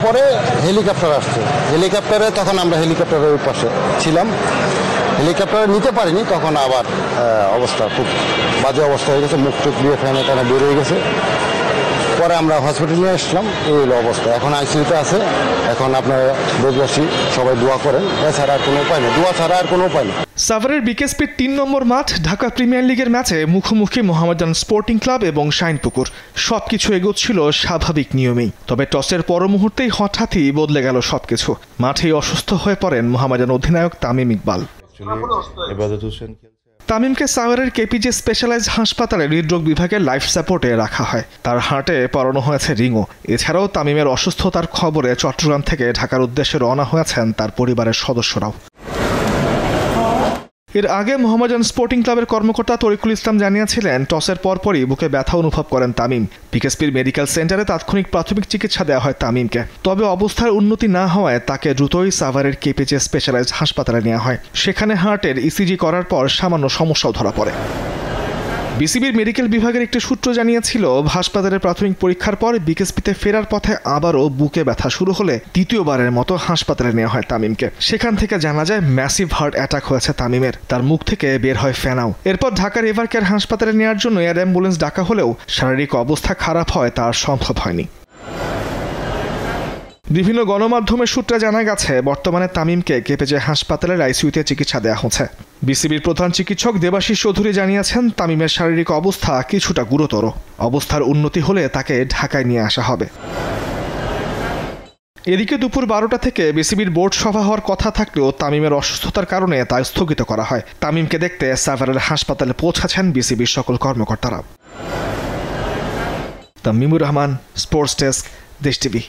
পরে হেলিকপ্টার আসছে, হেলিকপ্টারে তখন আমরা হেলিকপ্টারের পাশে ছিলাম, হেলিকপ্টারে নিতে পারিনি, তখন আবার অবস্থা খুব বাজে অবস্থা হয়ে গেছে, মুখ টুক দিয়ে ফ্যানে টানে বের হয়ে গেছে। পরে আমরা হসপিটালে আসলাম, এই হলো অবস্থা। এখন আইসিইউতে আছে। এখন আপনারা দেশবাসী সবাই দোয়া করেন, এছাড়া আর কোনো উপায় নেই, দোয়া ছাড়া আর কোনো উপায় নেই। সাভারের বিকেএসপির ৩ নম্বর মাঠ ঢাকা প্রিমিয়ার লিগের ম্যাচে মুখোমুখি মোহামেডান স্পোর্টিং ক্লাব এবং শাইনপুকুর। সবকিছু এগোচ্ছিল স্বাভাবিক নিয়মেই, তবে টসের পর মুহূর্তেই হঠাৎই বদলে গেল সবকিছু। মাঠেই অসুস্থ হয়ে পড়েন মোহামেডান অধিনায়ক তামিম ইকবাল। তামিমকে সাভারের কেপিজে স্পেশালাইজড হাসপাতালে হৃদরোগ বিভাগের লাইফ সাপোর্টে রাখা হয়। তার হার্টে পরানো হয়েছে রিংও। এছাড়াও তামিমের অসুস্থতার খবরে চট্টগ্রাম থেকে ঢাকার উদ্দেশ্যে রওনা হয়েছেন তার পরিবারের সদস্যরাও। এর আগে মোহামেডান স্পোর্টিং ক্লাবের কর্মকর্তা তরিকুল ইসলাম জানিয়েছিলেন, টসের পরপরই বুকে ব্যথা অনুভব করেন তামিম। বিকেএসপির মেডিকেল সেন্টারে তাৎক্ষণিক প্রাথমিক চিকিৎসা দেওয়া হয় তামিমকে। তবে অবস্থার উন্নতি না হওয়ায় তাকে দ্রুতই সাভারের কেপিজে স্পেশালাইজড হাসপাতালে নেওয়া হয়। সেখানে হার্টের ইসিজি করার পর সামান্য সমস্যাও ধরা পড়ে। বিসিবির মেডিকেল বিভাগের একটি সূত্র জানিয়েছিল, হাসপাতালের প্রাথমিক পরীক্ষার পর বিকেএসপিতে ফেরার পথে আবারও বুকে ব্যথা শুরু হলে দ্বিতীয়বারের মতো হাসপাতালে নেওয়া হয় তামিমকে। সেখান থেকে জানা যায় ম্যাসিভ হার্ট অ্যাটাক হয়েছে তামিমের। তার মুখ থেকে বের হয় ফেনাও। এরপর ঢাকার এভারকেয়ার হাসপাতালে নেওয়ার জন্য এয়ার অ্যাম্বুলেন্স ডাকা হলেও শারীরিক অবস্থা খারাপ হয় তার সম্ভব হয়নি। বিভিন্ন গণমাধ্যমের সূত্রে জানা গেছে, বর্তমানে তামিমকে কেপিজে হাসপাতালের আইসিইউতে চিকিৎসা দেওয়া হচ্ছে। বিসিবির প্রধান চিকিৎসক দেবাশিস চৌধুরী জানিয়েছেন, তামিমের শারীরিক অবস্থা কিছুটা গুরুতর। অবস্থার উন্নতি হলে তাকে ঢাকায় নিয়ে আসা হবে। এদিকে দুপুর 12টা থেকে বিসিবির বোর্ড সভা হওয়ার কথা থাকলেও তামিমের অসুস্থতার কারণে তা স্থগিত করা হয়। তামিমকে দেখতে সাভারের হাসপাতালে পৌঁছাচ্ছেন বিসিবির সকল কর্মকর্তারা। তামিমুর রহমান, স্পোর্টস ডেস্ক, দেশ টিভি।